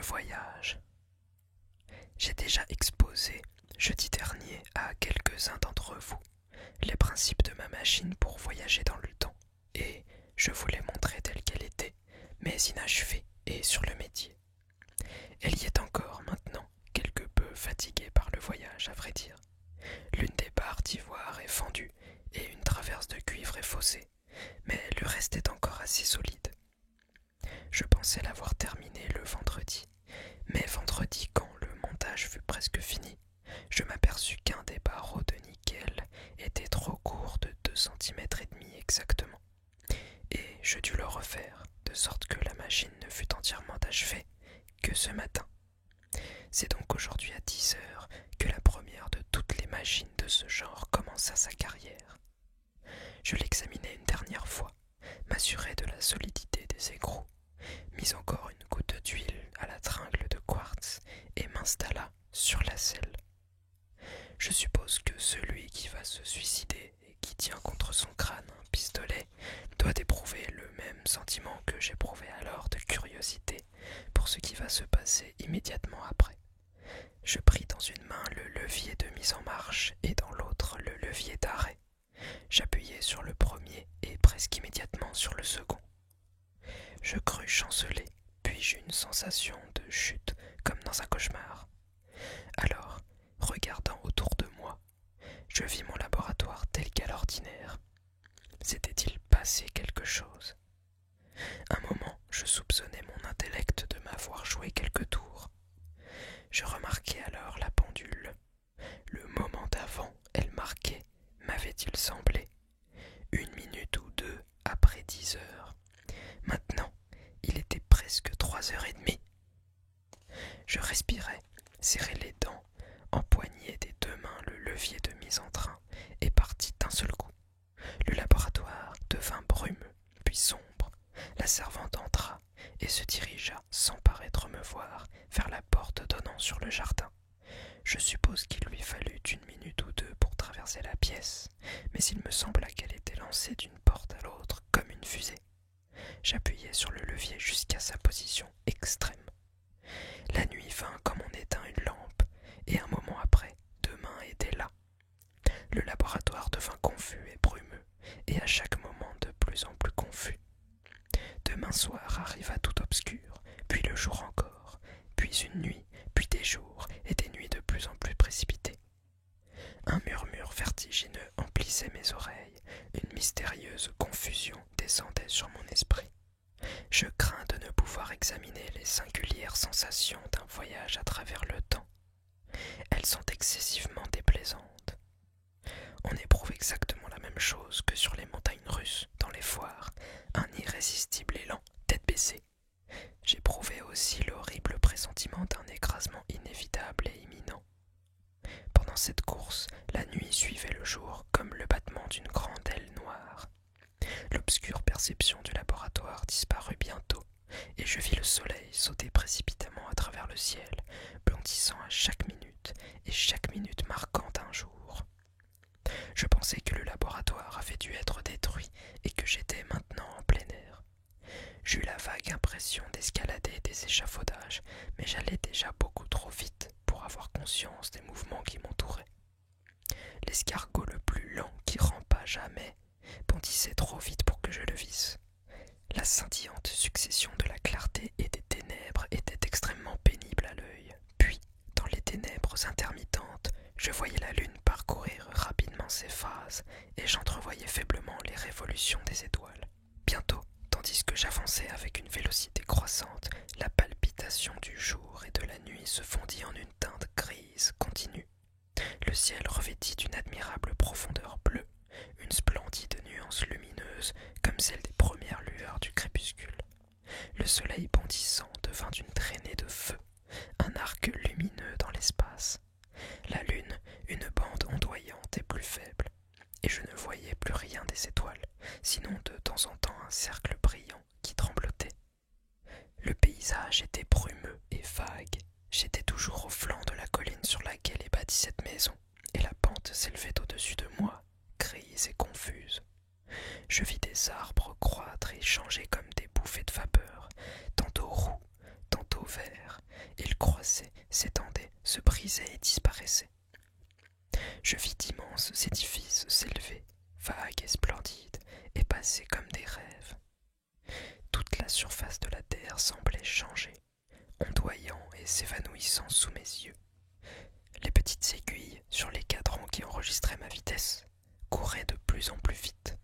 voyage. J'ai déjà exposé, jeudi dernier, à quelques-uns d'entre vous les principes de ma machine pour voyager dans le temps, et je vous l'ai montrée telle qu'elle était, mais inachevée et sur le métier. Elle y est encore maintenant, quelque peu fatiguée par le voyage, à vrai dire. L'une des barres d'ivoire est fendue et une traverse de cuivre est faussée, mais le reste est encore assez solide. Je pensais l'avoir terminé le vendredi, mais vendredi, quand le montage fut presque fini, je m'aperçus qu'un des barreaux de nickel était trop court de 2,5 cm exactement, et je dus le refaire, de sorte que la machine ne fut entièrement achevée que ce matin. C'est donc aujourd'hui à 10 heures que la première de toutes les machines de ce genre commença sa carrière. Je l'examinai une dernière fois, m'assurai de la solidité des écrous, mis encore une goutte d'huile à la tringle de quartz et m'installa sur la selle. Je suppose que celui qui va se suicider et qui tient contre son crâne un pistolet doit éprouver le même sentiment que j'éprouvais alors de curiosité pour ce qui va se passer immédiatement après. Je pris dans une main le levier de mise en marche et dans l'autre le levier d'arrêt. J'appuyai sur le premier et presque immédiatement sur le second. Je crus chanceler, puis j'eus une sensation de chute comme dans un cauchemar. Alors, regardant autour de moi, je vis mon laboratoire tel qu'à l'ordinaire. S'était-il passé quelque chose? Un moment, je soupçonnais mon intellect de m'avoir joué quelques tours. Je remarquai alors la pendule. Le moment d'avant, elle marquait, m'avait-il semblé, 1 minute ou 2 après 10 heures. Maintenant, il était presque 3 h 30. Je respirai, serrai les dents, empoignai des 2 mains le levier de mise en train et partis d'un seul coup. Le laboratoire devint brumeux, puis sombre. La servante entra et se dirigea, sans paraître me voir, vers la porte donnant sur le jardin. Je suppose qu'il lui fallut 1 minute ou 2 pour traverser la pièce, mais il me sembla qu'elle était lancée d'une porte à l'autre comme une fusée. J'appuyai sur le levier jusqu'à sa position extrême. La nuit vint comme on éteint une lampe, et un moment après, 2 mains étaient là. Le laboratoire devint confus et brumeux, et à chaque moment de plus en plus confus. Demain soir arriva tout obscur, puis le jour encore, puis une nuit, puis des jours, et des nuits de plus en plus précipitées. Un murmure vertigineux emplissait mes oreilles, une mystérieuse confusion descendait sur mon esprit. Je crains de ne pouvoir examiner les singulières sensations d'un voyage à travers le temps. Elles sont excessivement déplaisantes. On éprouve exactement la même chose que sur les montagnes russes, dans les foires, un irrésistible élan, tête baissée. J'éprouvais aussi l'horrible pressentiment d'un écrasement inévitable et imminent. Pendant cette course, la nuit suivait le jour comme le battement d'une grande aile noire. L'obscure perception du laboratoire disparut bientôt, et je vis le soleil sauter précipitamment à travers le ciel, blondissant à chaque minute marquant un jour. Je pensais que le laboratoire avait dû être détruit et que j'étais maintenant en plein air. J'eus la vague impression d'escalader des échafaudages, mais j'allais déjà beaucoup trop vite pour avoir conscience des mouvements qui m'entouraient. L'escargot le plus lent qui rampa jamais bondissait trop vite pour que je le visse. La scintillante succession de la clarté et des ténèbres était extrêmement pénible à l'œil. Puis, dans les ténèbres intermittentes, je voyais la lune parcourir rapidement ses phases et j'entrevoyais faiblement les révolutions des étoiles. Bientôt, tandis que j'avançais avec une vélocité croissante, la palpitation du jour et de la nuit se fondit en une teinte grise continue. Le ciel revêtit d'une admirable profondeur bleue, une splendide nuance lumineuse comme celle des premières lueurs du crépuscule. Le soleil bondissant devint une traînée de feu, un arc lumineux dans l'espace. La lune, une bande ondoyante et plus faible, et je ne voyais plus rien des étoiles, sinon de temps en temps un cercle brillant qui tremblotait. Le paysage était brumeux et vague. J'étais toujours au flanc de la colline sur laquelle est bâtie cette maison, et la pente s'élevait au-dessus de moi, grise et confuse. Je vis des arbres croître et changer comme des bouffées de vapeur, tantôt roux, tantôt verts, Il croissait, s'étendait, se brisait et disparaissait. Je vis d'immenses édifices s'élever, vagues et splendides, et passer comme des rêves. Toute la surface de la terre semblait changer, ondoyant et s'évanouissant sous mes yeux. Les petites aiguilles sur les cadrans qui enregistraient ma vitesse couraient de plus en plus vite.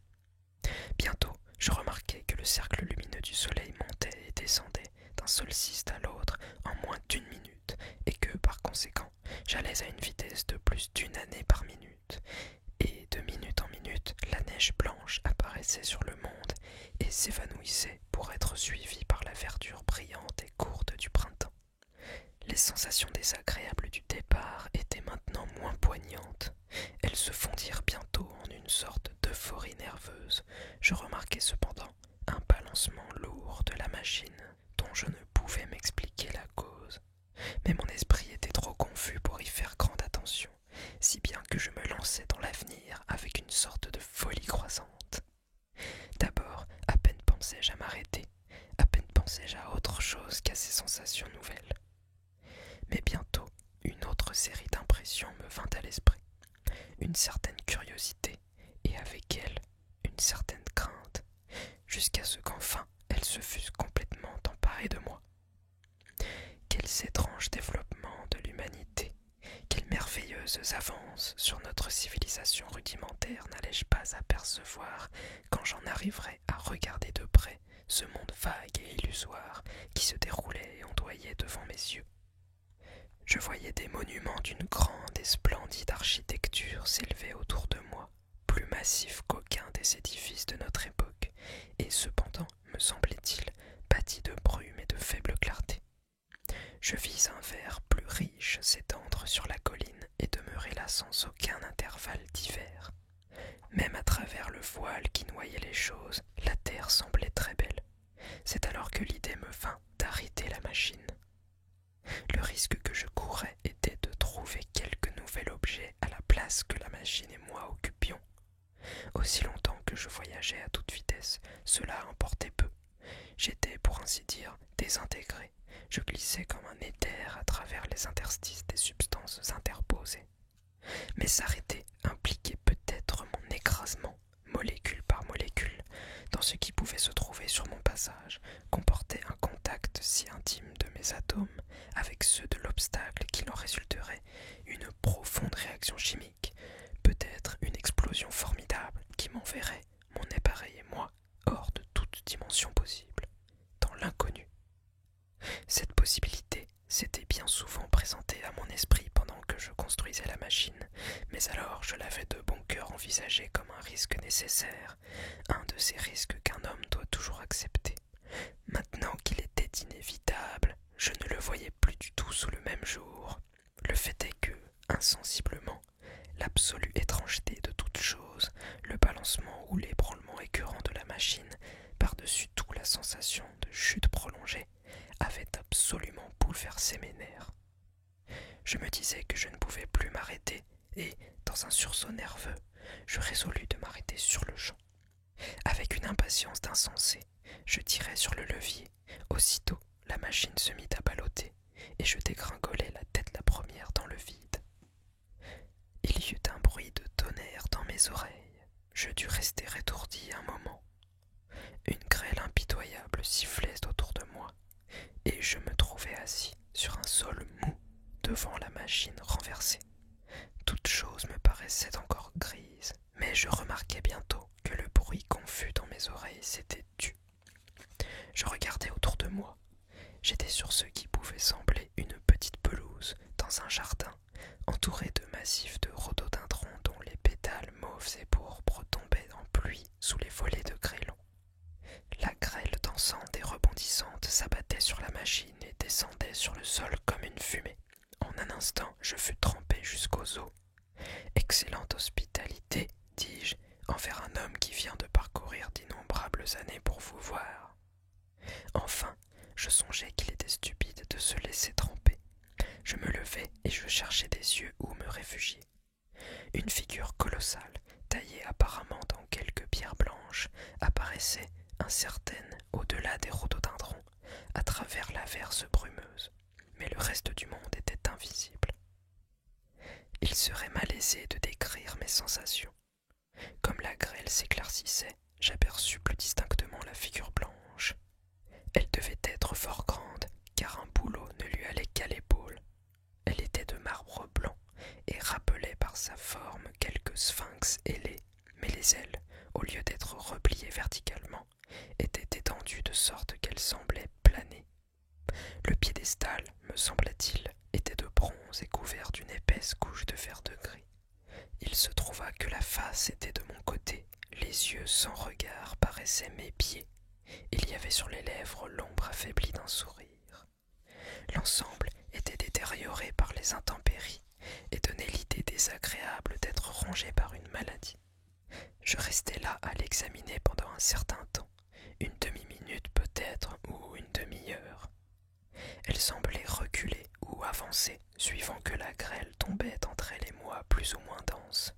Bientôt, je remarquai que le cercle lumineux du soleil montait et descendait d'un solstice à l'autre en moins d'une minute, et que, par conséquent, j'allais à une vitesse de plus d'une année par minute. Et de minute en minute, la neige blanche apparaissait sur le monde et s'évanouissait pour être suivie par la verdure brillante et courte du printemps. Les sensations désagréables du départ étaient maintenant moins poignantes. Elles se fondirent bientôt en une sorte d'euphorie nerveuse. Je remarquai cependant un balancement lourd de la machine dont je ne pouvais m'expliquer la cause. Mais mon esprit était trop confus pour y faire grande attention, si bien que je me lançai dans l'avenir avec une sorte de folie croissante. D'abord, à peine pensai-je à m'arrêter, à peine pensai-je à autre chose qu'à ces sensations nouvelles. Mais bientôt, une autre série d'impressions me vint à l'esprit, une certaine curiosité, et avec elle, une certaine crainte, jusqu'à ce qu'enfin elles se fussent complètement emparées de moi. Quels étranges développements de l'humanité, quelles merveilleuses avances sur notre civilisation rudimentaire n'allais-je pas apercevoir quand j'en arriverais à regarder de près ce monde vague et illusoire qui se déroulait et ondoyait devant mes yeux. Je voyais des monuments d'une grande et splendide architecture s'élever autour de moi, plus massifs qu'aucun des édifices de notre époque, et cependant, me semblait-il, bâtis de brume et de faible clarté. Je vis un vert plus riche s'étendre sur la colline et demeurer là sans aucun intervalle d'hiver. Même à travers le voile qui noyait les choses, la terre semblait très belle. C'est alors que l'idée me vint d'arrêter la machine. Le risque que je courais était de trouver quelque nouvel objet à la place que la machine et moi occupions. Aussi longtemps que je voyageais à toute vitesse, cela importait peu. J'étais, pour ainsi dire, désintégré. Je glissais comme un éther à travers les interstices des substances interposées. Mais s'arrêter impliquait peut-être mon écrasement, molécule par molécule, dans ce qui pouvait se trouver sur mon passage, comportait un contact si intime de mes atomes avec ceux de l'obstacle qu'il en résulterait une profonde réaction chimique, peut-être une explosion formidable qui m'enverrait, mon appareil et moi, hors de toute dimension possible, dans l'inconnu. Cette possibilité s'était bien souvent présentée à mon esprit pendant que je construisais la machine, mais alors je l'avais de bon cœur envisagée comme un risque nécessaire, un de ces risques qu'un homme doit toujours accepter. Maintenant qu'il était inévitable, je ne le voyais plus du tout sous le même jour. Le fait est que, insensiblement, l'absolue étrangeté de toute chose, le balancement ou l'ébranlement écœurant de la machine, par-dessus tout la sensation de chute prolongée, avait absolument bouleversé mes nerfs. Je me disais que je ne pouvais plus m'arrêter et, dans un sursaut nerveux, je résolus de m'arrêter sur le champ. Avec une impatience d'insensé, je tirai sur le levier. Aussitôt, la machine se mit à balloter et je dégringolai la tête la première dans le vide. Il y eut un bruit de tonnerre dans mes oreilles. Je dus rester étourdi un moment. Une grêle impitoyable sifflait autour de moi et je me trouvai assis sur un sol mou devant la machine renversée. Toute chose me paraissait encore grise, mais je remarquai bientôt que le bruit confus dans mes oreilles s'était tu. Je regardai autour de moi. J'étais sur ce qui pouvait sembler une petite pelouse dans un jardin, entouré de massifs de rhododendrons dont les pétales mauves et pourpres tombaient en pluie sous les volets de grêlons. La grêle dansante et rebondissante s'abattait sur la machine et descendait sur le sol comme une fumée. En un instant, je fus trempé jusqu'aux os. Excellente hospitalité, dis-je, envers un homme qui vient de parcourir d'innombrables années pour vous voir. Enfin, je songeais qu'il était stupide de se laisser tremper. Je me levai et je cherchai des yeux où me réfugier. Une figure colossale, taillée apparemment dans quelques pierres blanches, apparaissait incertaine au-delà des rhododendrons, à travers l'averse brumeuse. Mais le reste du monde était invisible. Il serait malaisé de décrire mes sensations. Comme la grêle s'éclaircissait, j'aperçus plus distinctement la figure blanche. Elle devait être fort grande, car un bouleau ne lui allait qu'à l'épaule. Elle était de marbre blanc et rappelait par sa forme quelques sphinx ailés, mais les ailes, au lieu d'être repliées verticalement, étaient étendues de sorte qu'elles semblaient planer. Le piédestal, me sembla-t-il, était de bronze et couvert d'une épaisse couche de fer de gris. Il se trouva que la face était de mon côté, les yeux sans regard paraissaient mes pieds. Il y avait sur les lèvres l'ombre affaiblie d'un sourire. L'ensemble était détérioré par les intempéries et donnait l'idée désagréable d'être rongé par une maladie. Je restai là à l'examiner pendant un certain temps, une demi-minute peut-être ou une demi-heure. Elle semblait reculer ou avancer, suivant que la grêle tombait entre elle et moi plus ou moins dense.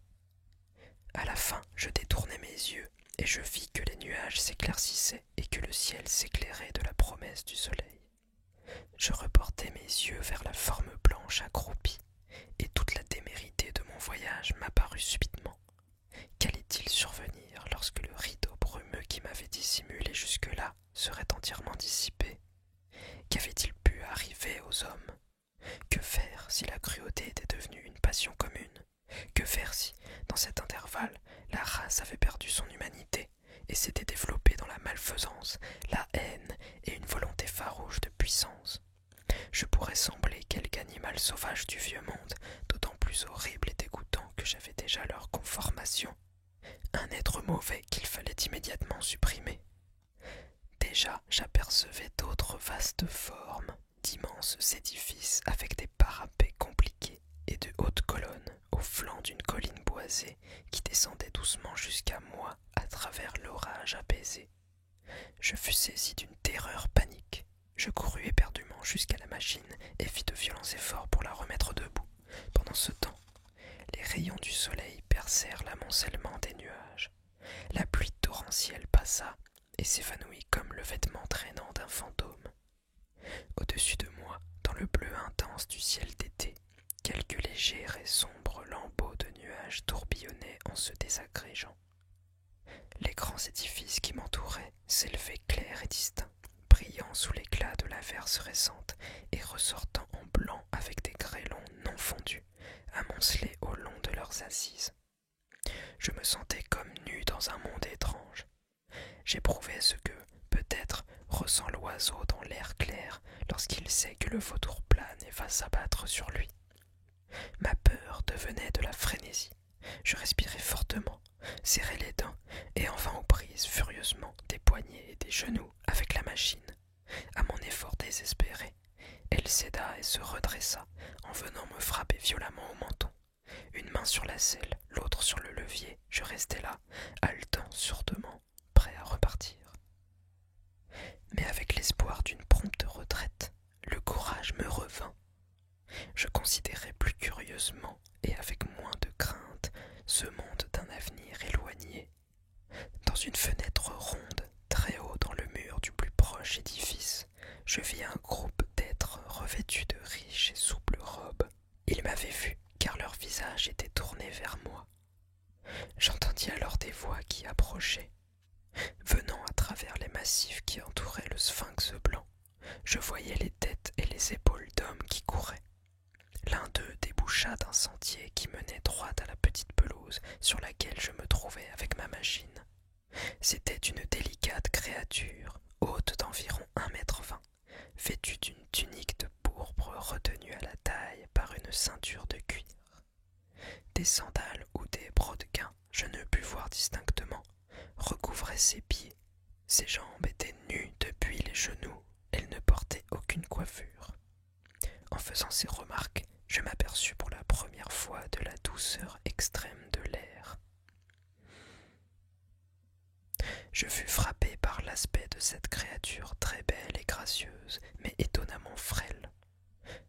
À la fin, je détournai mes yeux et je vis que les nuages s'éclaircissaient et que le ciel s'éclairait de la promesse du soleil. Je reportai mes yeux vers la forme blanche accroupie, et toute la témérité de mon voyage m'apparut subitement. Qu'allait-il survenir lorsque le rideau brumeux qui m'avait dissimulé jusque-là serait entièrement dissipé? Qu'avait-il pu arriver aux hommes? Que faire si la cruauté était devenue une passion commune? Que faire si, dans cet intervalle, la race avait perdu son humanité et s'était développée dans la malfaisance, la haine et une volonté farouche de puissance? Je pourrais sembler quelque animal sauvage du vieux monde, d'autant plus horrible et dégoûtant que j'avais déjà leur conformation. Un être mauvais qu'il fallait immédiatement supprimer. Déjà, j'apercevais d'autres vastes formes, d'immenses édifices avec des parapets compliqués et de hautes colonnes au flanc d'une colline boisée qui descendait doucement jusqu'à moi à travers l'orage apaisé. Je fus saisi d'une terreur panique. Je courus éperdument jusqu'à la machine et fis de violents efforts pour la remettre debout. Pendant ce temps, les rayons du soleil percèrent l'amoncellement des nuages. La pluie torrentielle passa et s'évanouit comme le vêtement traînant d'un fantôme. Au-dessus de moi, dans le bleu intense du ciel d'été, quelques légers et sombres lambeaux de nuages tourbillonnaient en se désagrégeant. Les grands édifices qui m'entouraient s'élevaient clairs et distincts, brillant sous l'éclat de l'averse récente et ressortant en blanc avec des grêlons non fondus, amoncelés au long de leurs assises. Je me sentais comme nu dans un monde étrange. J'éprouvais ce que, peut-être, ressent l'oiseau dans l'air clair lorsqu'il sait que le vautour plane et va s'abattre sur lui. Ma peur devenait de la frénésie. Je respirais fortement, serrais les dents et enfin aux prises furieusement des poignets et des genoux avec la machine. À mon effort désespéré, elle céda et se redressa en venant me frapper violemment au menton. Une main sur la selle, l'autre sur le levier, je restais là, haletant sourdement, prêt à repartir. Mais avec l'espoir d'une prompte retraite, le courage me revint. Je considérais plus curieusement et avec moins de crainte ce monde d'un avenir éloigné. Dans une fenêtre ronde, très haut dans le mur du plus proche édifice, je vis un groupe d'êtres revêtus de riches et souples robes. Ils m'avaient vu, car leur visage était tourné vers moi. J'entendis alors des voix qui approchaient. Venant à travers les massifs qui entouraient le sphinx blanc, je voyais les têtes et les épaules d'hommes qui couraient. L'un d'eux déboucha d'un sentier qui menait droit à la petite pelouse sur laquelle je me trouvais avec ma machine. C'était une délicate créature, haute d'environ 1,20 m, vêtue d'une tunique de pourpre retenue à la taille par une ceinture de cuir. Des sandales ou des brodequins, je ne pus voir distinctement, recouvraient ses pieds. Ses jambes étaient nues depuis les genoux, elle ne portait aucune coiffure. En faisant ces remarques, je m'aperçus pour la première fois de la douceur extrême de l'air. Je fus frappé par l'aspect de cette créature très belle et gracieuse, mais étonnamment frêle.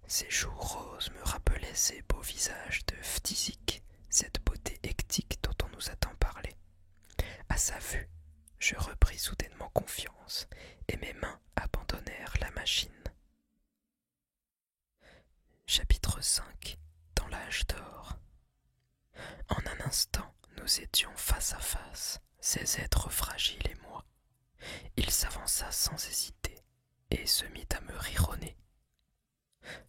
Ses joues roses me rappelaient ces beaux visages de Phthisique, cette beauté hectique dont on nous a tant parlé. À sa vue, je repris soudainement confiance, et mes mains abandonnèrent la machine. 5, dans l'âge d'or. En un instant, nous étions face à face, ces êtres fragiles et moi. Il s'avança sans hésiter et se mit à me rironner.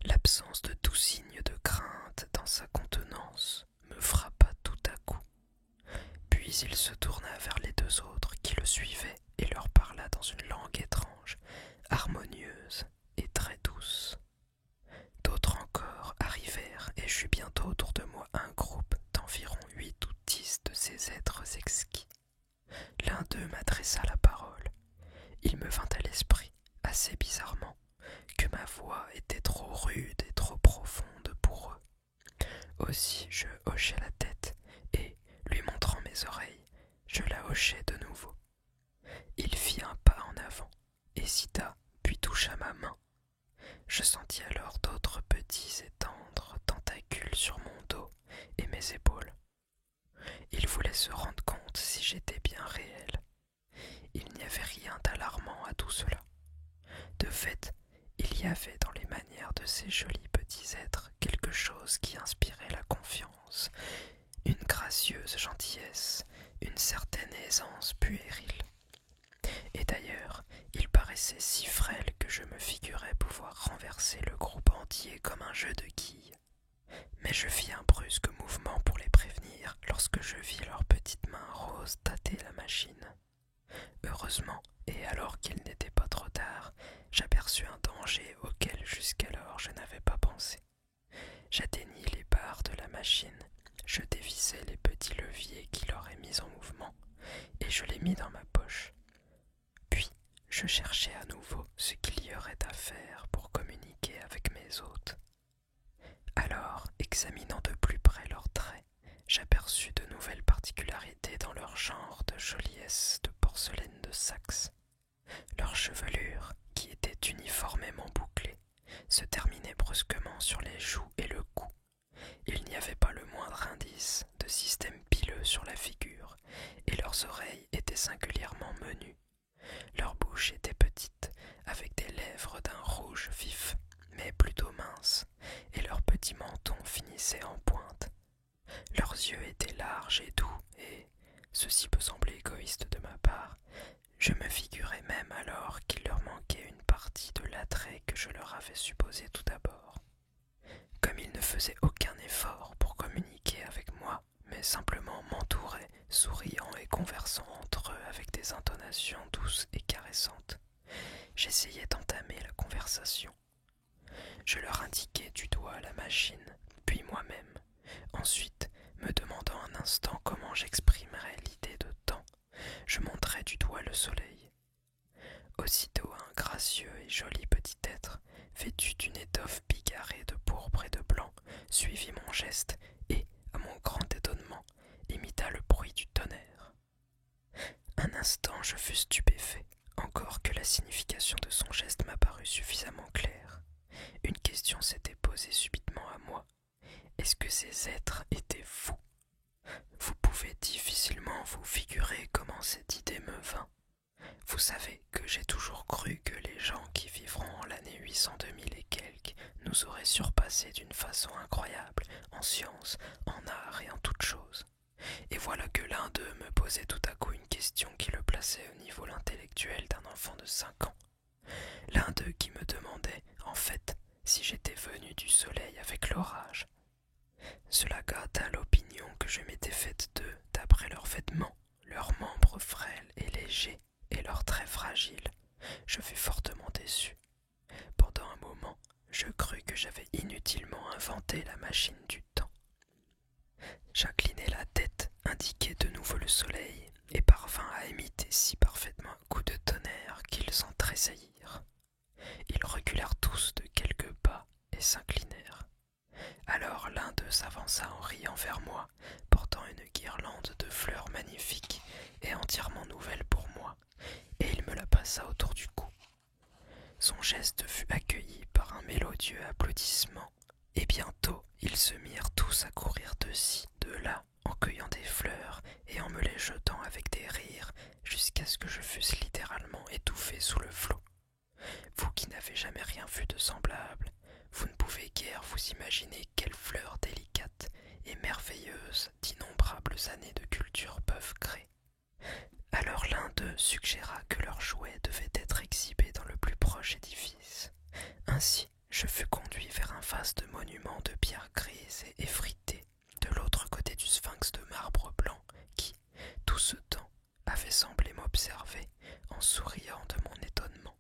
L'absence de tout signe de crainte dans sa contenance me frappa tout à coup. Puis il se tourna vers les deux autres qui le suivaient et leur parla dans une langue étrange, harmonieuse et très douce. D'autres encore arrivèrent et j'eus bientôt autour de moi un groupe d'environ 8 ou 10 de ces êtres exquis. L'un d'eux m'adressa la parole. Il me vint à l'esprit, assez bizarrement, que ma voix était trop rude et trop profonde pour eux. Aussi je hochai la tête et, lui montrant mes oreilles, je la hochai de nouveau. Il fit un pas en avant, hésita, puis toucha ma main. Je sentis alors d'autres petits et tendres tentacules sur mon dos et mes épaules. Il voulait se rendre compte si j'étais bien réel. Il n'y avait rien d'alarmant à tout cela. De fait, il y avait dans les manières de ces jolis petits êtres quelque chose qui inspirait la confiance, une gracieuse gentillesse, une certaine aisance puérile. Et d'ailleurs, il paraissait si frêle que je me figurais pouvoir renverser le groupe entier comme un jeu de quilles. Mais je fis un brusque mouvement pour les prévenir lorsque je vis leurs petites mains roses tâter la machine. Heureusement, et alors qu'il n'était pas trop tard, j'aperçus un danger auquel jusqu'alors je n'avais pas pensé. J'atteignis les barres de la machine, je dévissai les petits leviers qui l'auraient mis en mouvement, et je les mis dans ma poche. Puis, je cherchai à nouveau ce qu'il y aurait à faire pour communiquer avec mes hôtes. Alors, examinant de plus près leurs traits, j'aperçus de nouvelles particularités dans leur genre de joliesse de porcelaine de Saxe. Leur chevelure, qui était uniformément bouclée, se terminait brusquement sur les joues et le cou. Il n'y avait pas le moindre indice de système pileux sur la figure, et leurs oreilles étaient singulièrement menues. Leur bouche était petite, avec des lèvres d'un rouge vif, mais plutôt minces, et leur petit menton finissait en pointe. Leurs yeux étaient larges et doux, et, ceci peut sembler égoïste de ma part, je me figurais même alors qu'il leur manquait une partie de l'attrait que je leur avais supposé tout d'abord. Comme ils ne faisaient aucun effort pour communiquer avec moi, mais simplement m'entouraient, souriant et conversant entre eux avec des intonations douces et caressantes, j'essayai d'entamer la conversation. Je leur indiquai du doigt la machine, puis moi-même. Ensuite, me demandant un instant comment j'exprimerais l'idée de temps, je montrai du doigt le soleil. Aussitôt un gracieux et joli petit être, vêtu d'une étoffe bigarrée de pourpre et de blanc, suivit mon geste et, à mon grand étonnement, imita le bruit du tonnerre. Un instant je fus stupéfait, encore que la signification de son geste m'apparut suffisamment claire. Une question s'était posée subitement à moi. Est-ce que ces êtres étaient fous? Vous pouvez difficilement vous figurer comment cette idée me vint. Vous savez que j'ai toujours cru que les gens qui vivront en l'année 802 000 et quelques nous auraient surpassés d'une façon incroyable, en sciences, en art et en toutes choses. Et voilà que l'un d'eux me posait tout à coup une question qui le plaçait au niveau intellectuel d'un enfant de 5 ans. L'un d'eux qui me demandait, en fait, si j'étais venu du soleil avec l'orage. Cela gâta l'opinion que je m'étais faite d'eux d'après leurs vêtements, leurs membres frêles et légers, et leurs traits fragiles. Je fus fortement déçu. Pendant un moment, je crus que j'avais inutilement inventé la machine du temps. J'inclinai la tête, indiquai de nouveau le soleil, et parvins à imiter si parfaitement un coup de tonnerre qu'ils en tressaillirent. Ils reculèrent tous de quelques pas et s'inclinèrent. Alors l'un d'eux s'avança en riant vers moi, portant une guirlande de fleurs magnifiques et entièrement nouvelle pour moi, et il me la passa autour du cou. Son geste fut accueilli par un mélodieux applaudissement, et bientôt ils se mirent tous à courir de ci, de là, en cueillant des fleurs et en me les jetant avec des rires, jusqu'à ce que je fusse littéralement étouffé sous le flot. Vous qui n'avez jamais rien vu de semblable, vous ne pouvez guère vous imaginer Ainsi, je fus conduit vers un vaste monument de pierre grise et effritée, de l'autre côté du sphinx de marbre blanc, qui, tout ce temps, avait semblé m'observer en souriant de mon étonnement.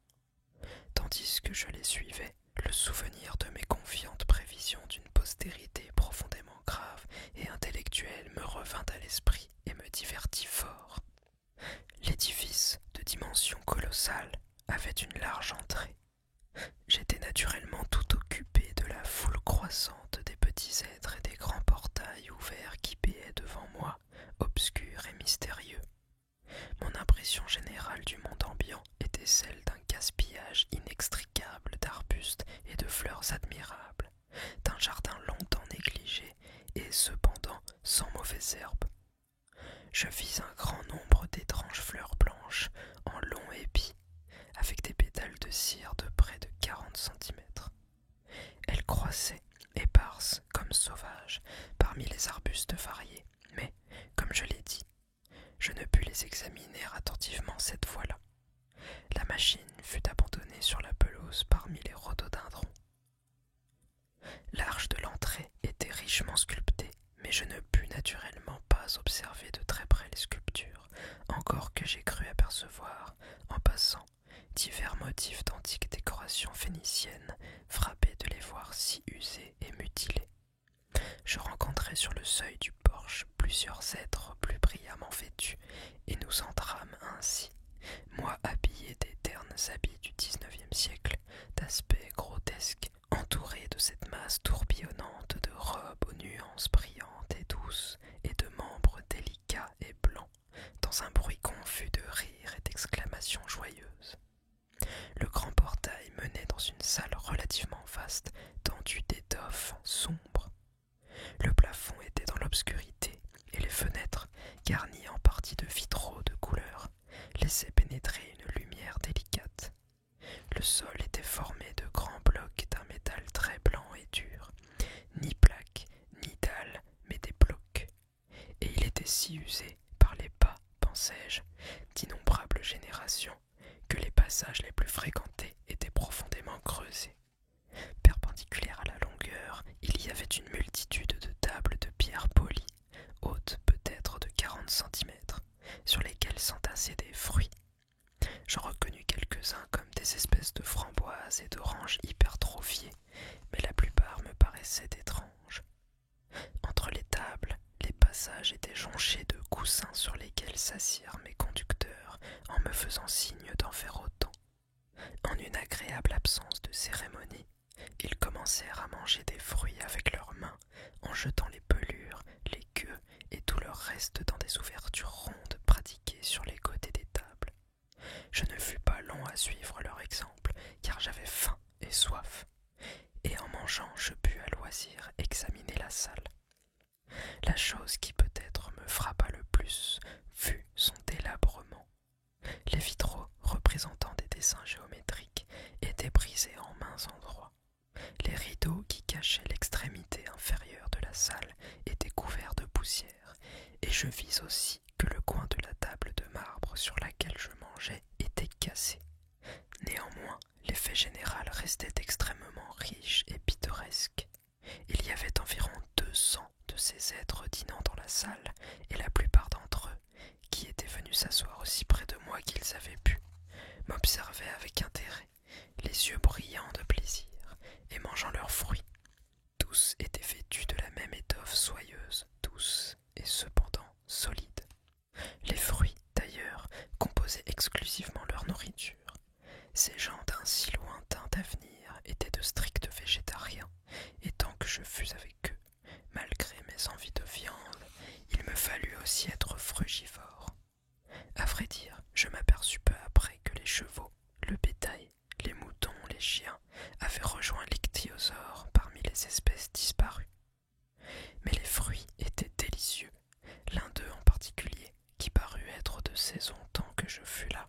Tandis que je les suivais, le souvenir de mes confiantes prévisions d'une postérité profondément grave et intellectuelle me revint à l'esprit et me divertit fort. L'édifice, de dimension colossale, avait une large entrée. J'étais naturellement tout occupé de la foule croissante des petits êtres et des grands portails ouverts qui payaient devant moi, obscurs et mystérieux. Mon impression générale du monde ambiant était celle d'un gaspillage inextricable d'arbustes et de fleurs admirables, d'un jardin longtemps négligé et cependant sans mauvaises herbes. Je vis un grand nombre d'étranges fleurs blanches en longs épis, avec des pétales de cire de près de 40 centimètres. Elles croissaient, éparses comme sauvages, parmi les arbustes variés, mais, comme je l'ai dit, je ne pus les examiner attentivement cette fois-là. La machine fut abandonnée sur la pelouse parmi les rhododendrons. L'arche de l'entrée était richement sculptée, mais je ne pus naturellement pas observer de très près les sculptures, encore que j'ai cru apercevoir, en passant, divers motifs d'antiques décorations phéniciennes, frappés de les voir si usés et mutilés. Je rencontrai sur le seuil du porche plusieurs êtres plus brillamment vêtus, et nous entrâmes ainsi, moi habillé des ternes habits du XIXe siècle, d'aspect grotesque, entouré de cette masse tourbillonnante de robes aux nuances brillantes et douces, et de membres délicats et blancs, dans un bruit confus de rires et d'exclamations joyeuses. Le grand portail menait dans une salle relativement vaste, tendue d'étoffes sombres. Le plafond était dans l'obscurité, et les fenêtres, garnies en partie de vitraux de couleur, laissaient pénétrer une lumière délicate. Le sol était formé de grands blocs d'un métal très blanc et dur, ni plaques, ni dalles, mais des blocs. Et il était si usé par les pas, pensais-je, d'innombrables générations, que les passages les plus fréquentés étaient profondément creusés. Perpendiculaires à la longueur, il y avait une multitude de tables de pierre polie, hautes peut-être de 40 centimètres, sur lesquelles s'entassaient des fruits. J'en reconnus quelques-uns comme des espèces de framboises et d'oranges hypertrophiées, mais la plupart me paraissaient étranges. Entre les tables, les passages étaient jonchés de coussins sur lesquels s'assirent mes conducteurs en me faisant signe d'en faire autant. En une agréable absence de cérémonie, ils commencèrent à manger des fruits avec leurs mains, en jetant les pelures, les queues et tout leur reste dans des ouvertures rondes pratiquées sur les côtés des tables. Je ne fus pas long à suivre leur exemple, car j'avais faim et soif, et en mangeant je pus à loisir examiner la salle. La chose qui peut-être me frappa le plus fut son délabrement. Les vitraux, représentant des dessins géométriques, étaient brisés en maints endroits. Les rideaux qui cachaient l'extrémité inférieure de la salle étaient couverts de poussière, et je vis aussi que le coin de la table de marbre sur laquelle je mangeais était cassé. Néanmoins, l'effet général restait extrêmement riche et pittoresque. Il y avait environ 200 de ces êtres dînant dans la salle, et la plupart d'entre eux, qui étaient venus s'asseoir aussi près de moi qu'ils avaient pu, m'observaient avec intérêt, les yeux brillants de plaisir, et mangeant leurs fruits. Tous étaient vêtus de la même étoffe soyeuse, douce et cependant solide. Les fruits, d'ailleurs, composaient exclusivement leur nourriture. Ces gens d'un si lointain avenir étaient de stricts végétariens, et tant que je fus avec eux, malgré mes envies de viande, il me fallut aussi être frugivore. À vrai dire, je m'aperçus peu après que les chevaux, le bétail, les moutons, les chiens avaient rejoint l'ichthyosaure parmi les espèces disparues. Mais les fruits étaient délicieux, l'un d'eux en particulier, qui parut être de saison tant que je fus là,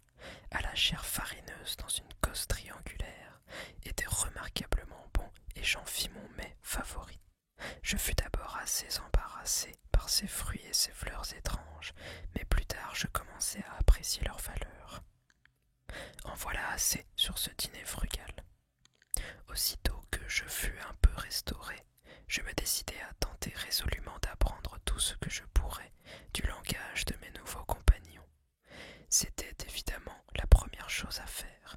à la chair farineuse dans une cosse triangulaire, était remarquablement bon et j'en fis mon mets favori. Je fus d'abord assez embarrassé par ces fruits et ces fleurs étranges, mais plus tard je commençai à apprécier leur valeur. En voilà assez sur ce dîner frugal. Aussi je fus un peu restauré, je me décidai à tenter résolument d'apprendre tout ce que je pourrais du langage de mes nouveaux compagnons. C'était évidemment la première chose à faire.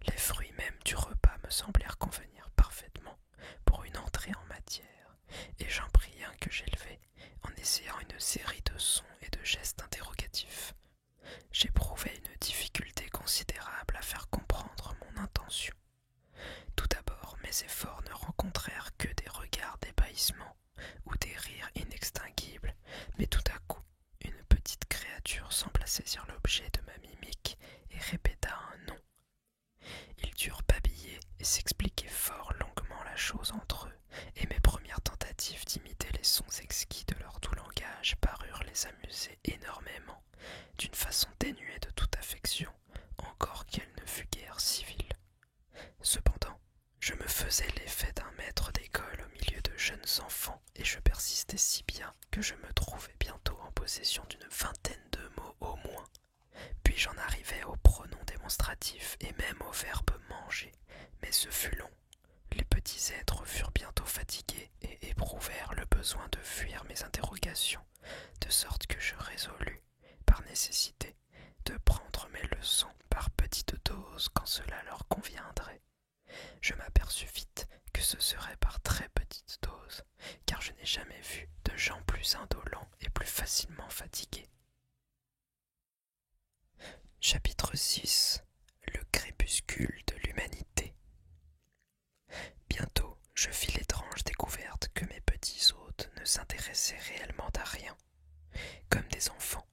Les fruits même du repas me semblèrent convenir parfaitement pour une entrée en matière, et j'en pris un que j'élevai en essayant une série de sons et de gestes interrogatifs. J'éprouvais une difficulté considérable à faire comprendre mon intention. Tout d'abord, mes efforts ne rencontrèrent que des regards d'ébahissement ou des rires inextinguibles, mais tout à coup, une petite créature sembla saisir l'objet de ma mimique et répéta un nom. Ils durent babiller et s'expliquer fort longuement la chose entre eux, et mes premières tentatives d'imiter les sons exquis de leur doux langage parurent les amuser énormément, d'une façon dénuée de toute affection, encore qu'elle ne fût guère civile. Cependant, je me faisais l'effet d'un maître d'école au milieu de jeunes enfants, et je persistais si bien que je me trouvai bientôt en possession d'une vingtaine de mots au moins. Puis j'en arrivai au pronom démonstratif et même au verbe manger, mais ce fut long. Les petits êtres furent bientôt fatigués et éprouvèrent le besoin de fuir mes interrogations, de sorte que je résolus, par nécessité, de prendre mes leçons par petites doses quand cela leur conviendrait. Je m'aperçus vite que ce serait par très petites doses, car je n'ai jamais vu de gens plus indolents et plus facilement fatigués. Chapitre 6. Le crépuscule de l'humanité. Bientôt, je fis l'étrange découverte que mes petits hôtes ne s'intéressaient réellement à rien. Comme des enfants,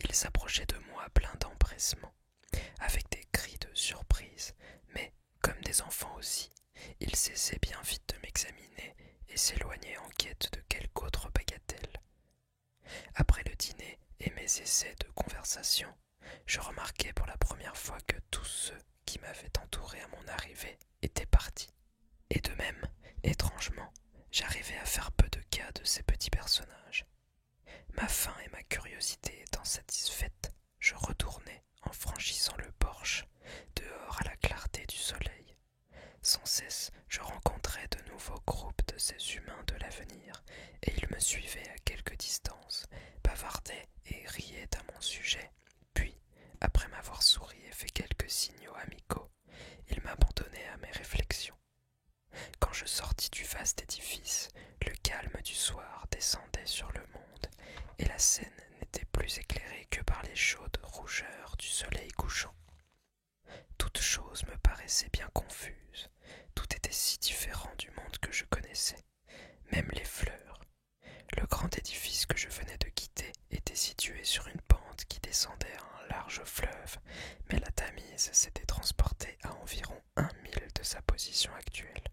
ils s'approchaient de moi pleins d'empressement, avec des cris de surprise, mais, comme des enfants aussi, ils cessaient bien vite de m'examiner et s'éloignaient en quête de quelque autre bagatelle. Après le dîner et mes essais de conversation, je remarquai pour la première fois que tous ceux qui m'avaient entouré à mon arrivée étaient partis. Et de même, étrangement, j'arrivai à faire peu de cas de ces petits personnages. Ma faim et ma curiosité étant satisfaites, je retournai, en franchissant le porche, dehors à la clarté du soleil. Sans cesse, je rencontrais de nouveaux groupes de ces humains de l'avenir, et ils me suivaient à quelque distance, bavardaient et riaient à mon sujet. Puis, après m'avoir souri et fait quelques signaux amicaux, ils m'abandonnaient à mes réflexions. Quand je sortis du vaste édifice, le calme du soir descendait sur le monde, et la scène n'était plus éclairée que par les chaudes rougeurs du soleil couchant. Toute chose me paraissait bien confuse, tout était si différent du monde que je connaissais, même les fleurs. Le grand édifice que je venais de quitter était situé sur une pente qui descendait à un large fleuve, mais la Tamise s'était transportée à environ 1 mille de sa position actuelle.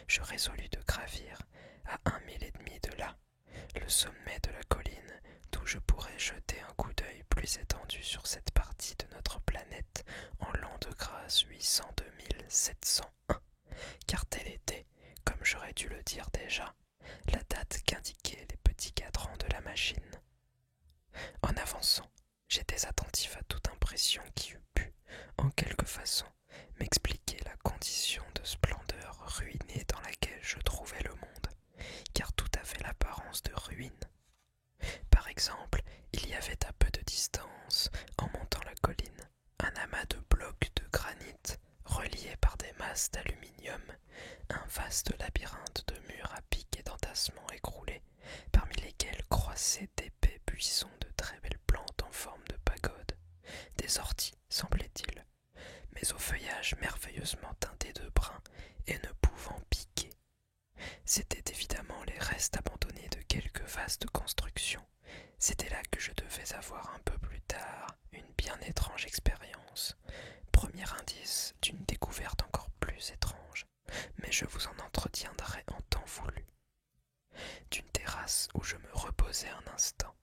Je résolus de gravir à 1 mille et demi de là, le sommet de la colline, d'où je pourrais jeter un coup d'œil plus étendu sur cette partie de notre planète en l'an de grâce 802 701, car telle était, comme j'aurais dû le dire déjà, la date qu'indiquaient les petits cadrans de la machine. En avançant, j'étais attentif à toute impression qui eût pu, en quelque façon, m'expliquer la condition de splendeur ruinée dans laquelle je trouvais le monde, car tout avait l'apparence de ruine. Par exemple, il y avait à peu de distance, en montant la colline, un amas de blocs de granit reliés par des masses d'aluminium, un vaste labyrinthe de murs à pics et d'entassements écroulés, parmi lesquels croissaient d'épais buissons de très belles plantes en forme de pagode, des orties, semblait-il, mais au feuillage merveilleusement teinté de brun et ne pouvant piquer. C'étaient évidemment les restes abandonnés de quelques vastes constructions. C'était là que je devais avoir un peu plus tard une bien étrange expérience, premier indice d'une découverte encore plus étrange, mais je vous en entretiendrai en temps voulu. D'une terrasse où je me reposais un instant,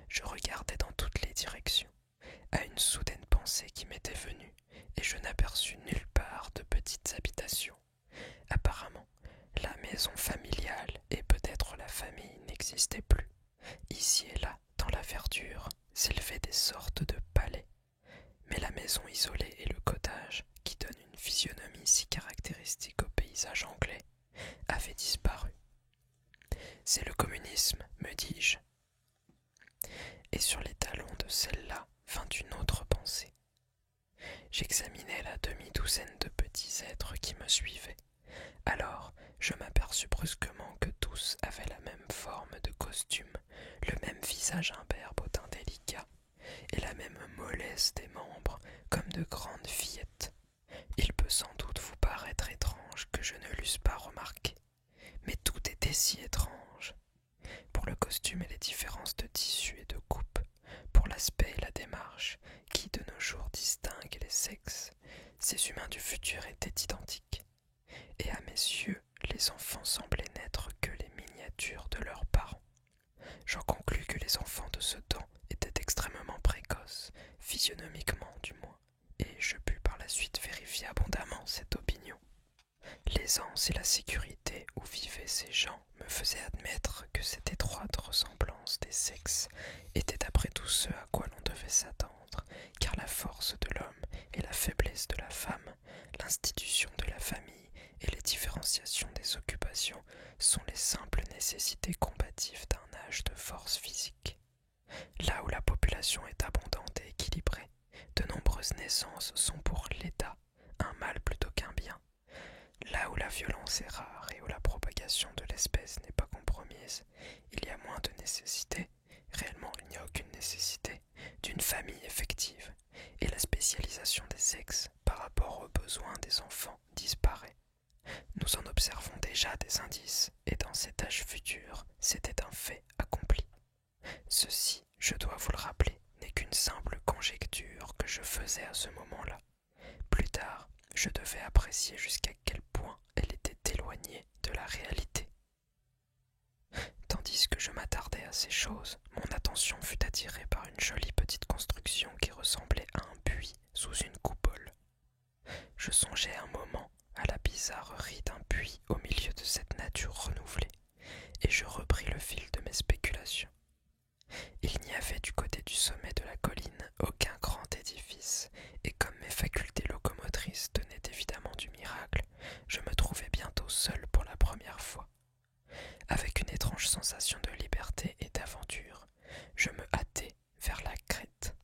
je regardais dans toutes les directions, à une soudaine pensée qui m'était venue, et je n'aperçus nulle part de petites habitations. Apparemment, la maison familiale et peut-être la famille n'existaient plus. Ici et là, dans la verdure, s'élevaient des sortes de palais. Mais la maison isolée et le cottage, qui donnent une physionomie si caractéristique au paysage anglais, les êtres qui me suivaient. Alors, je m'aperçus brusquement que tous avaient la même forme de costume, le même visage imberbe au teint délicat, et la même mollesse des membres, comme de grandes fillettes. Il peut sans doute vous paraître étrange que je ne l'eusse pas remarqué, mais tout était si étrange. Pour le costume et les différences de tissu et de coupe, pour l'aspect et la démarche, qui de nos jours distinguent les sexes, ces humains du futur étaient identiques. Et à mes yeux, les enfants semblaient n'être que les miniatures de leurs parents. J'en conclus que les enfants de ce temps étaient extrêmement précoces, physionomiquement du moins, et je pus par la suite vérifier abondamment cette opinion. L'aisance et la sécurité où vivaient ces gens me faisaient admettre que cette étroite ressemblance des sexes était après tout ce à quoi l'on devait s'attendre, car la force de l'homme et la faiblesse de la femme, l'institution de la famille et les différenciations des occupations sont les simples nécessités combatives d'un âge de force physique. Là où la population est abondante et équilibrée, de nombreuses naissances sont pour l'État un mal plutôt qu'un bien. Là où la violence est rare et où la propagation de l'espèce n'est pas compromise, il y a moins de nécessité, réellement il n'y a aucune nécessité, d'une famille effective, et la spécialisation des sexes par rapport aux besoins des enfants disparaît. Nous en observons déjà des indices, et dans cet âge futur, c'était un fait accompli. Ceci, je dois vous le rappeler, n'est qu'une simple conjecture que je faisais à ce moment-là. Plus tard, je devais apprécier jusqu'à quel point elle était éloignée de la réalité. Tandis que je m'attardais à ces choses, mon attention fut attirée par une jolie petite construction qui ressemblait à un puits sous une coupole. Je songeai un moment à la bizarrerie d'un puits au milieu de cette nature renouvelée, et je repris le fil de mes spéculations. Il n'y avait du côté du sommet de la colline aucun grand édifice, et comme mes facultés locomotrices tenaient évidemment du miracle, je me trouvai bientôt seul pour la première fois. Avec une étrange sensation de liberté et d'aventure, je me hâtai vers la crête.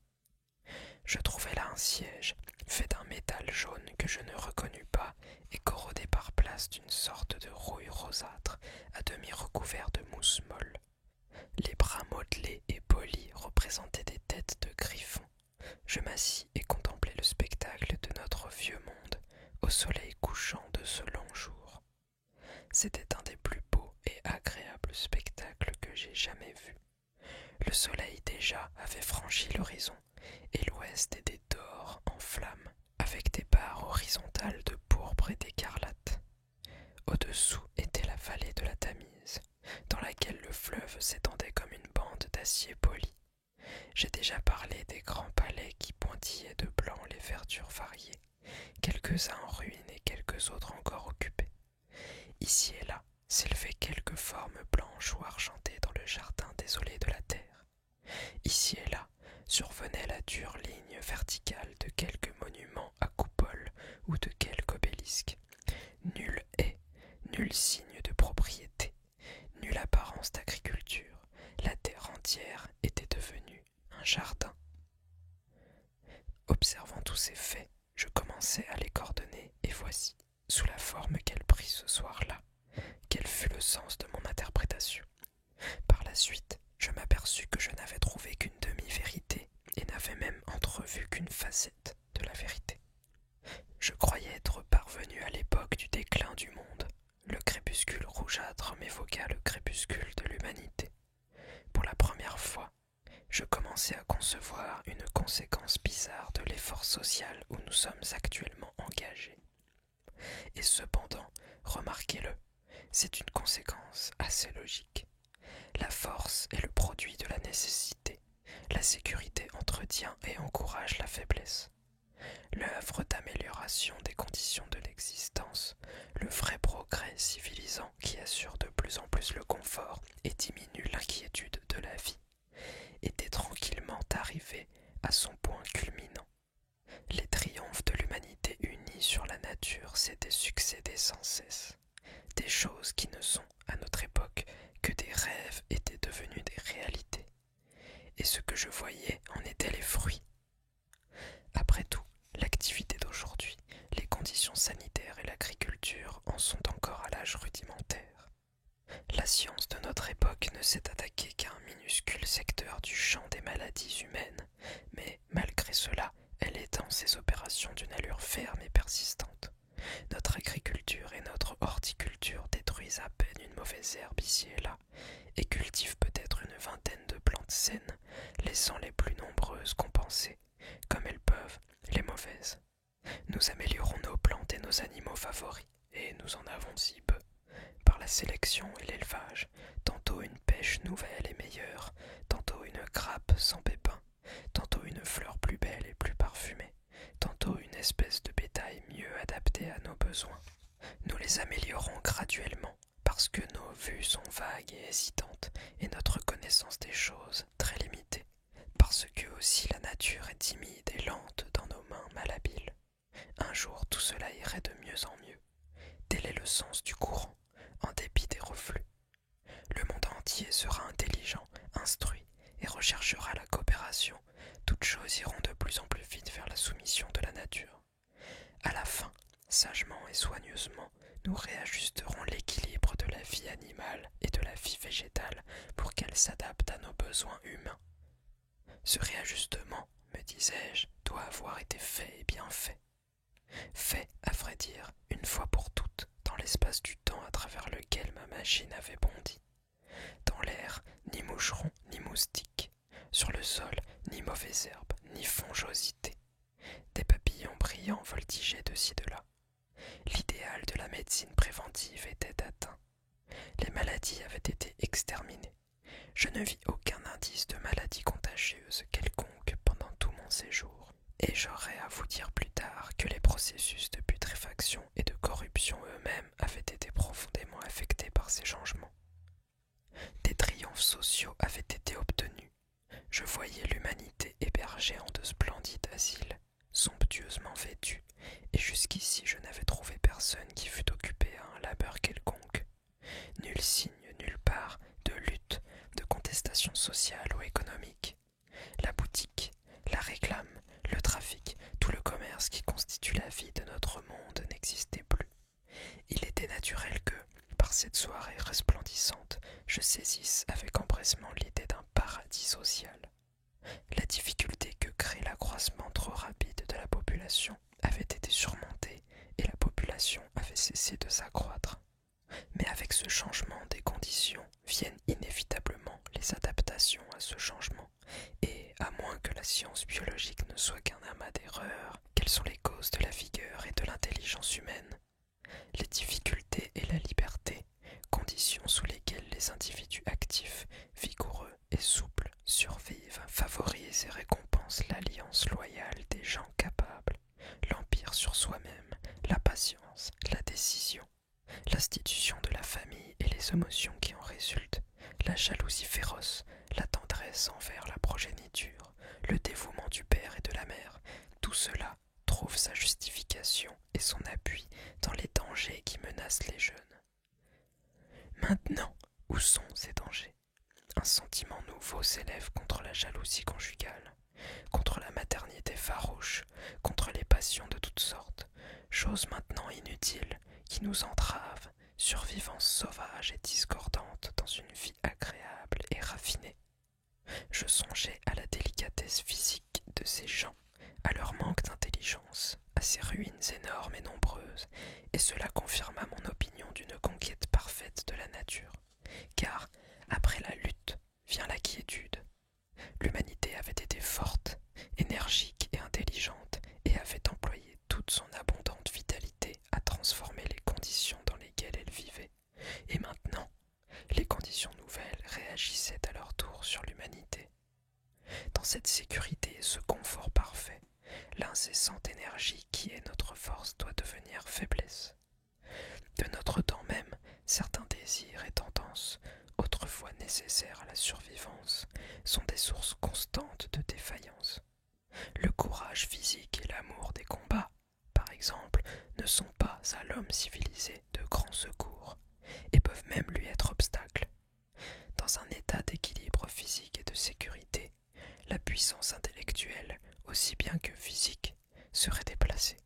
Je trouvai là un siège, fait d'un métal jaune que je ne reconnus pas et corrodé par place d'une sorte de rouille rosâtre, à demi recouvert de mousse molle. Les bras modelés et polis représentaient des têtes de griffons. Je m'assis et contemplai le spectacle de notre vieux monde, au soleil couchant de ce long jour. C'était un des plus beaux et agréables spectacles que j'ai jamais vus. Le soleil déjà avait franchi l'horizon, et l'ouest était d'or en flammes, avec des barres horizontales de pourpre et d'écarlate. Au-dessous était la vallée de la Tamise, dans laquelle le fleuve s'étendait comme une bande d'acier poli. J'ai déjà parlé des grands palais qui pointillaient de blanc les verdures variées, quelques-uns en ruine et quelques autres encore occupés. Ici et là s'élevaient quelques formes blanches ou argentées dans le jardin désolé de la terre. Ici et là survenait la dure ligne verticale de quelques monuments à coupole ou de quelques obélisques. Nul haie, nul signe de propriété, nulle apparence d'agriculture. La terre entière était devenue un jardin. Observant tous ces faits, je commençai à les coordonner, et voici, sous la forme qu'elle prit ce soir-là, quel fut le sens de mon interprétation. Par la suite, je m'aperçus que je n'avais trouvé qu'une demi-vérité, et n'avais même entrevu qu'une facette de la vérité. Je croyais être parvenu à l'époque du déclin du monde. Le crépuscule rougeâtre m'évoqua le crépuscule de l'humanité. Pour la première fois, je commençai à concevoir une conséquence bizarre de l'effort social où nous sommes actuellement engagés. Et cependant, remarquez-le, c'est une conséquence assez logique. La force est le produit de la nécessité. La sécurité entretient et encourage la faiblesse. L'œuvre d'amélioration des conditions de l'existence, le vrai progrès civilisant qui assure de plus en plus le confort et diminue l'inquiétude de la vie, était tranquillement arrivé à son point culminant. Les triomphes de l'humanité unie sur la nature s'étaient succédés sans cesse. Des choses qui ne sont, à notre époque, que des rêves étaient devenues des réalités. Et ce que je voyais en était les fruits. Après tout, l'activité d'aujourd'hui, les conditions sanitaires en sont encore à l'âge rudimentaire. La science de notre époque ne s'est attaquée qu'à un minuscule secteur du champ des maladies humaines, mais malgré cela, elle étend ses opérations d'une allure ferme et persistante. Notre agriculture et notre horticulture détruisent à peine une mauvaise herbe ici et là, et cultivent peut-être une vingtaine de plantes saines, laissant les plus nombreuses compenser, comme elles peuvent, les mauvaises. Nous améliorons nos plantes et nos animaux favoris, et nous en avons si peu, par la sélection et l'élevage, tantôt une pêche nouvelle et meilleure, tantôt une grappe sans pépins, tantôt une fleur plus belle et plus parfumée, tantôt une espèce de bétail mieux adaptée à nos besoins. Nous les améliorons graduellement, parce que nos vues sont vagues et hésitantes, et notre connaissance des choses très limitée, parce que aussi la nature est timide et lente dans nos mains malhabiles. Un jour tout cela irait de mieux en mieux. Tel est le sens du courant, en dépit des reflux. Le monde entier sera intelligent, instruit, et recherchera la coopération. Toutes choses iront de plus en plus vite vers la soumission de la nature. À la fin, sagement et soigneusement, nous réajusterons l'équilibre de la vie animale et de la vie végétale pour qu'elle s'adapte à nos besoins humains. Ce réajustement, me disais-je, doit avoir été fait et bien fait. Fait, à vrai dire, une fois pour toutes, dans l'espace du temps à travers lequel ma machine avait bondi. Dans l'air, ni moucheron, ni moustique. Sur le sol, ni mauvaise herbe, ni fongosité. Des papillons brillants voltigeaient de ci de là. L'idéal de la médecine préventive était atteint. Les maladies avaient été exterminées. Je ne vis aucun indice de maladie contagieuse quelconque pendant tout mon séjour. Et j'aurais à vous dire plus tard que les processus de putréfaction et de corruption eux-mêmes avaient été profondément affectés par ces changements. Des triomphes sociaux avaient été obtenus. Je voyais l'humanité hébergée en de splendides asiles, somptueusement vêtue, et jusqu'ici je n'avais trouvé personne qui fût occupé à un labeur quelconque. Nul signe, nulle part, de lutte, de contestation sociale ou économique. La boutique, la réclame, le trafic, tout le commerce qui constitue la vie de notre monde n'existait plus. Il était naturel que, par cette soirée resplendissante, je saisisse avec empressement l'idée d'un paradis social. La difficulté que crée l'accroissement trop rapide de la population avait été surmontée et la population avait cessé de s'accroître. Mais avec ce changement des conditions viennent inévitablement les adaptations à ce changement, et à moins que la science biologique ne soit qu'un amas d'erreurs, quelles sont les causes de la vigueur et de l'intelligence humaine? Les difficultés et la liberté, conditions sous lesquelles les individus actifs, vigoureux et souples survivent, favorisent et récompensent l'alliance loyale des gens capables, l'empire sur soi-même, la patience, la décision, l'institution de la famille et les émotions qui en résultent, la jalousie féroce, la tendresse envers la progéniture, le dévouement du père et de la mère, tout cela trouve sa justification et son appui dans les dangers qui menacent les jeunes. Maintenant, où sont ces dangers? Un sentiment nouveau s'élève contre la jalousie conjugale, contre la maternité farouche, contre les passions de toutes sortes, choses maintenant inutiles qui nous entravent, survivance sauvage et discordante dans une vie agréable et raffinée. Je songeais à la délicatesse physique de ces gens, à leur manque d'intelligence, à ces ruines énormes et nombreuses, et cela confirma mon opinion d'une conquête parfaite de la nature. Car, après la lutte, vient la quiétude. L'humanité avait été forte, énergique et intelligente, et avait employé toute son abondante vitalité à transformer les conditions dans lesquelles elle vivait. Et maintenant, les conditions nouvelles réagissaient à leur tour sur l'humanité. Dans cette sécurité et ce confort parfait, l'incessante énergie qui est notre force doit devenir faiblesse. De notre temps même, certains désirs et tendances, autrefois nécessaires à la survivance, sont des sources constantes de défaillance. Le courage physique et l'amour des combats, par exemple, ne sont pas à l'homme civilisé de grands secours, et peuvent même lui être obstacles. Dans un état d'équilibre physique et de sécurité, la puissance intellectuelle, aussi bien que physique, serait déplacée.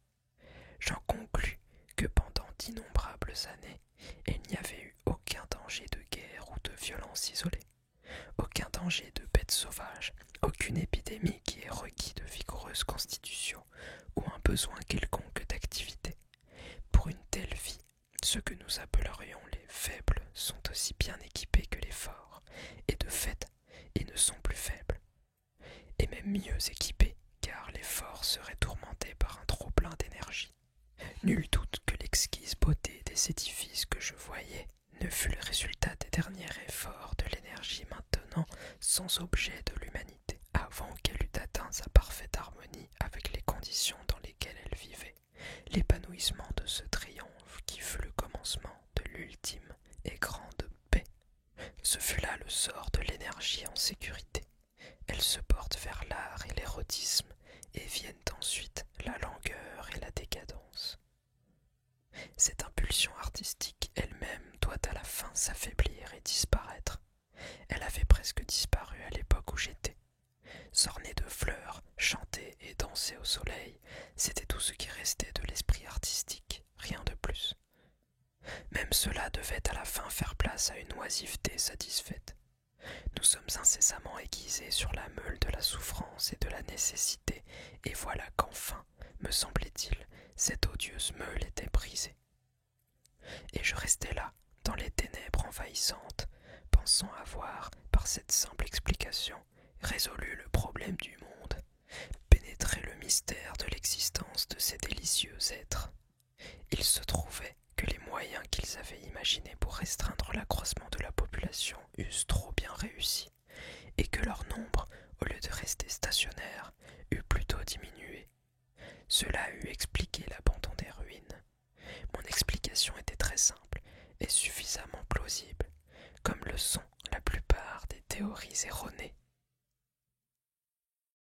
J'en conclus que pendant d'innombrables d'innombrables années, il n'y avait eu aucun danger de guerre ou de violence isolée, aucun danger de bêtes sauvages, aucune épidémie qui ait requis de vigoureuses constitutions ou un besoin quelconque d'activité. Pour une telle vie, ceux que nous appellerions les faibles sont aussi bien équipés que les forts, et de fait, ils ne sont plus faibles, et même mieux équipés, car les forts seraient tourmentés par un trop-plein d'énergie. Nul doute que l'exquise beauté des édifices que je voyais ne fut le résultat des derniers efforts de l'énergie maintenant sans objet de l'humanité, avant qu'elle eût atteint sa parfaite harmonie avec les conditions dans lesquelles elle vivait. L'épanouissement de ce triomphe qui fut le commencement de l'ultime et grande paix. Ce fut là le sort de l'énergie en sécurité. Elle se porte vers l'art et l'érotisme, et viennent ensuite la langueur et la décadence. Cette impulsion artistique elle-même doit à la fin s'affaiblir et disparaître. Elle avait presque disparu à l'époque où j'étais. S'orner de fleurs, chanter et danser au soleil, c'était tout ce qui restait de l'esprit artistique, rien de plus. Même cela devait à la fin faire place à une oisiveté satisfaite. Nous sommes incessamment aiguisés sur la meule de la souffrance et de la nécessité, et voilà qu'enfin, me semblait-il, cette odieuse meule était brisée. Et je restais là, dans les ténèbres envahissantes, pensant avoir, par cette simple explication, résolu le problème du monde, pénétré le mystère de l'existence de ces délicieux êtres. Il se trouvait que les moyens qu'ils avaient imaginés pour restreindre l'accroissement de la population eussent trop bien réussi, et que leur nombre, au lieu de rester stationnaire, eût plutôt diminué. Cela eût expliqué l'abandon des ruines. Mon explication était très simple et suffisamment plausible, comme le sont la plupart des théories erronées